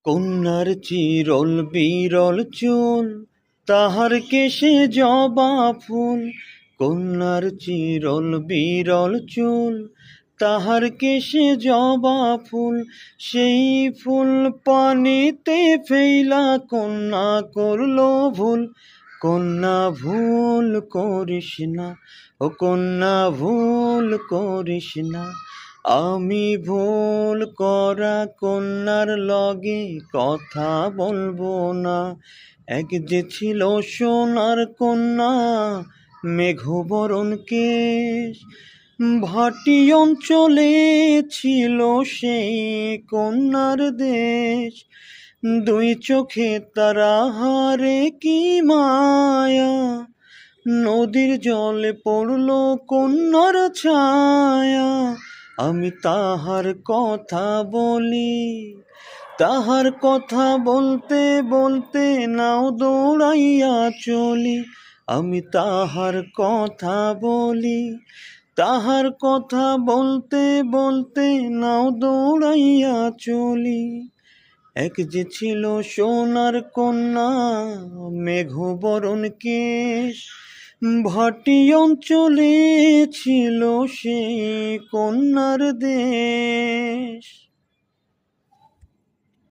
কন্যার চিরল বিরল চুল, তাহার কেশে জবা ফুল। কন্যার চিরল বিরল চুল, তাহার কেশে জবা ফুল। সেই ফুল পানিতে ফেইলা কন্যা করল ভুল। কন্যা ভুল করিস না, ও কন্যা ভুল করিস না। আমি ভুল করা কন্যার লগে কথা বলবো না। এক যে ছিল সোনার কন্যা, মেঘবরণ কেশ। ভাটি অঞ্চলে ছিল সেই কন্যার দেশ। দুই চোখে তারা হারে কি মায়া, নদীর জলে পড়ল কন্যার ছায়া। আমি তাহার কথা বলি, তাহার কথা বলতে বলতে নাও দৌড়াইয়া চলি। আমি তাহার কথা বলি, তাহার কথা বলতে বলতে নাও দৌড়াইয়া চলি। এক যে ছিল সোনার কন্যা, মেঘবরণ কেশ। ভাটি অঞ্চলে ছিল সেই কন্যার দেশ।